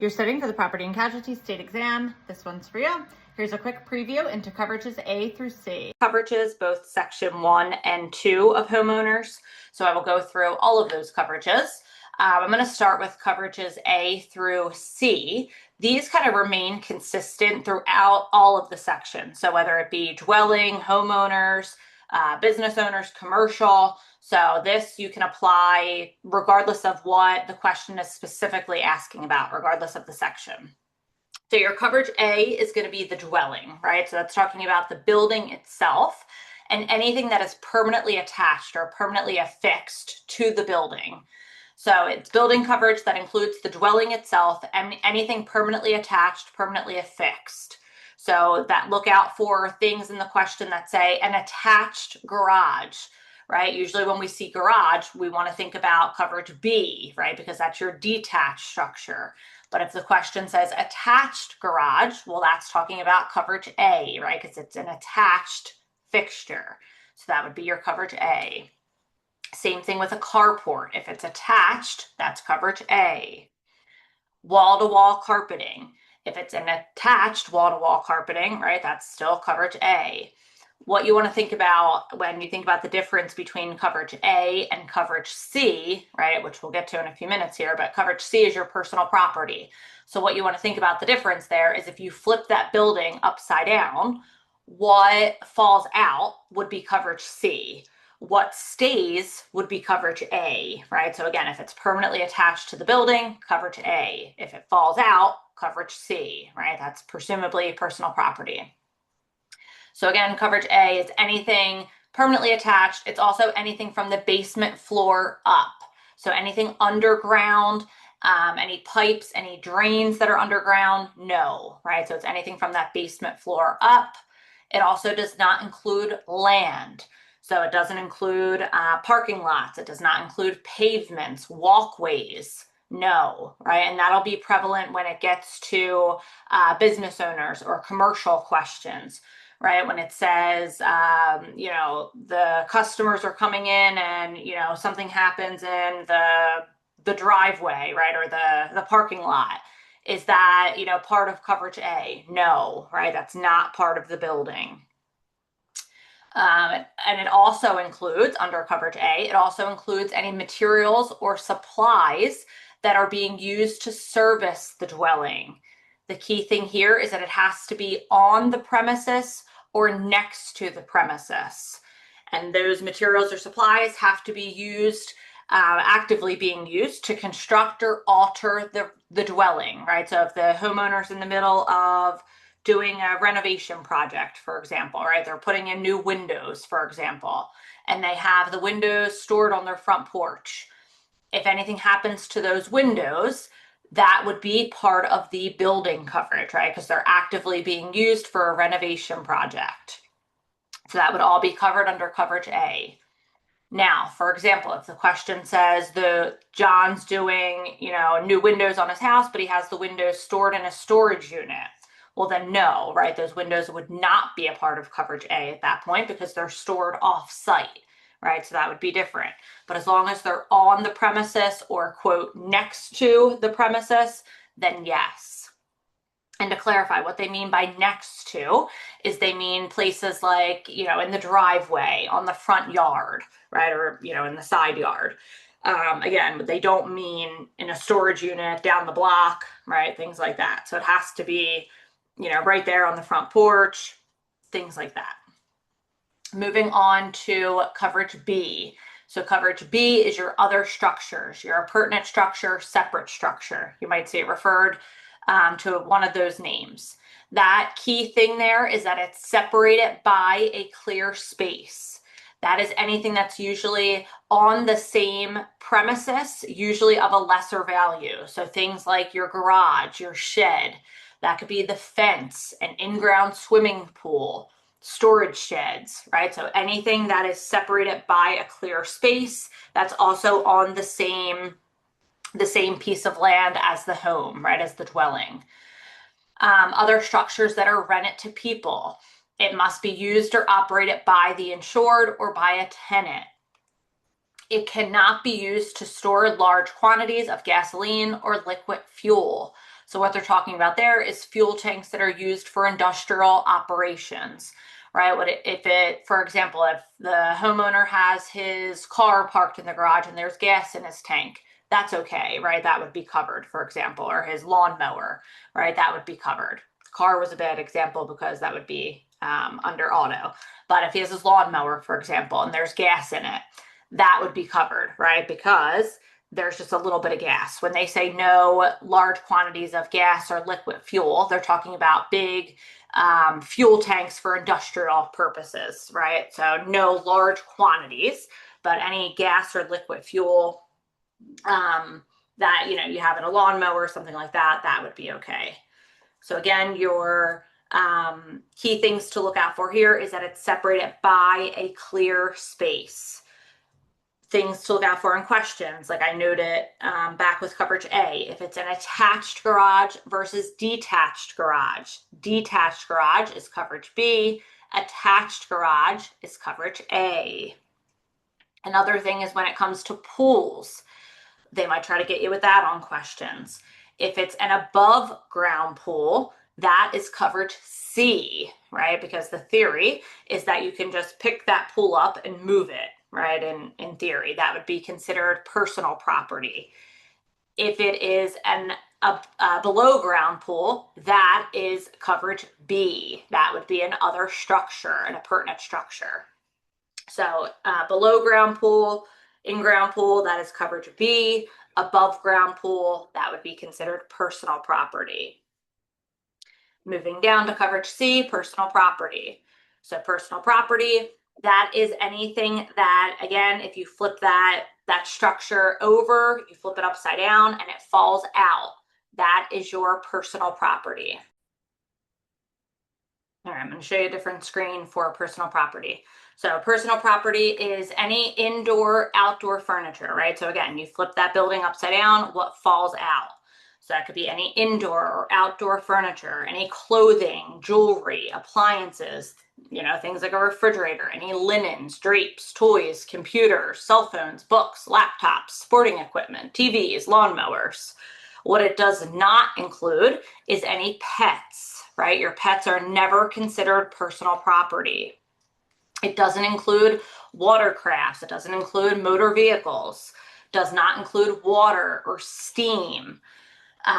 You're studying for the Property and Casualty State Exam. This one's for you. Here's a quick preview into coverages A through C. Coverages, both Section 1 and 2 of homeowners. So I will go through all of those coverages. I'm going to start with coverages A through C. These kind of remain consistent throughout all of the sections. So whether it be dwelling, homeowners, business owners, commercial. So this you can apply regardless of what the question is specifically asking about, regardless of the section. So your coverage A is going to be the dwelling, right? So that's talking about the building itself and anything that is permanently attached or permanently affixed to the building. So it's building coverage that includes the dwelling itself and anything permanently attached, permanently affixed. So that look out for things in the question that say an attached garage, right? Usually when we see garage, we want to think about coverage B, right? Because that's your detached structure. But if the question says attached garage, well, that's talking about coverage A, right? Because it's an attached fixture. So that would be your coverage A. Same thing with a carport. If it's attached, that's coverage A. Wall-to-wall carpeting. If it's an attached wall-to-wall carpeting, right, that's still coverage A. What you want to think about when you think about the difference between coverage A and coverage C, right, which we'll get to in a few minutes here, but coverage C is your personal property. So what you want to think about the difference there is if you flip that building upside down, what falls out would be coverage C. What stays would be coverage A, right? So again, if it's permanently attached to the building, coverage A. If it falls out, coverage C, right? That's presumably personal property. So again, coverage A is anything permanently attached. It's also anything from the basement floor up. So anything underground, any pipes, any drains that are underground, no, right? So it's anything from that basement floor up. It also does not include land. So it doesn't include parking lots. It does not include pavements, walkways. No, right? And that'll be prevalent when it gets to business owners or commercial questions, right? When it says, the customers are coming in and, something happens in the driveway, right? Or the parking lot. Is that, part of coverage A? No, right? That's not part of the building. And it also includes, under coverage A, it also includes any materials or supplies that are being used to service the dwelling. The key thing here is that it has to be on the premises or next to the premises. And those materials or supplies have to be used, actively being used to construct or alter the dwelling, right? So if the homeowner's in the middle of doing a renovation project, for example, right? They're putting in new windows, for example, and they have the windows stored on their front porch. If anything happens to those windows, that would be part of the building coverage, right? Because they're actively being used for a renovation project. So that would all be covered under coverage A. Now, for example, if the question says John's doing, new windows on his house, but he has the windows stored in a storage unit. Well, then no, right? Those windows would not be a part of coverage A at that point because they're stored off-site, right? So that would be different. But as long as they're on the premises or, quote, next to the premises, then yes. And to clarify, what they mean by next to is they mean places like, in the driveway, on the front yard, right? Or, in the side yard. Again, they don't mean in a storage unit down the block, right? Things like that. So it has to be, right there on the front porch, things like that. Moving on to coverage B. So coverage B is your other structures, your appurtenant structure, separate structure. You might see it referred to one of those names. That key thing there is that it's separated by a clear space. That is anything that's usually on the same premises, usually of a lesser value. So things like your garage, your shed, that could be the fence, an in-ground swimming pool, storage sheds, right? So anything that is separated by a clear space, that's also on the same piece of land as the home, right, as the dwelling. Other structures that are rented to people. It must be used or operated by the insured or by a tenant. It cannot be used to store large quantities of gasoline or liquid fuel. So what they're talking about there is fuel tanks that are used for industrial operations, right? For example, if the homeowner has his car parked in the garage and there's gas in his tank, that's okay, right? That would be covered, for example, or his lawnmower, right? That would be covered. The car was a bad example because that would be under auto. But if he has his lawnmower, for example, and there's gas in it, that would be covered, right? Because there's just a little bit of gas. When they say no large quantities of gas or liquid fuel, they're talking about big fuel tanks for industrial purposes, right? So no large quantities, but any gas or liquid fuel that you have in a lawnmower or something like that, that would be okay. So again, your key things to look out for here is that it's separated by a clear space. Things to look out for in questions, like I noted back with coverage A, if it's an attached garage versus detached garage. Detached garage is coverage B, attached garage is coverage A. Another thing is when it comes to pools, they might try to get you with that on questions. If it's an above ground pool, that is coverage C, right? Because the theory is that you can just pick that pool up and move it, right? In theory, that would be considered personal property. If it is a below ground pool, that is coverage B. That would be an other structure, an appurtenant structure. So below ground pool, in-ground pool, that is coverage B. Above ground pool, that would be considered personal property. Moving down to coverage C, personal property. So personal property, that is anything that, again, if you flip that structure over, you flip it upside down and it falls out, that is your personal property. All right, I'm going to show you a different screen for personal property. So personal property is any indoor, outdoor furniture, right? So again, you flip that building upside down, what falls out? So that could be any indoor or outdoor furniture, any clothing, jewelry, appliances, things like a refrigerator, any linens, drapes, toys, computers, cell phones, books, laptops, sporting equipment, TVs, lawnmowers. What it does not include is any pets, right? Your pets are never considered personal property. It doesn't include watercrafts. It doesn't include motor vehicles. Does not include water or steam.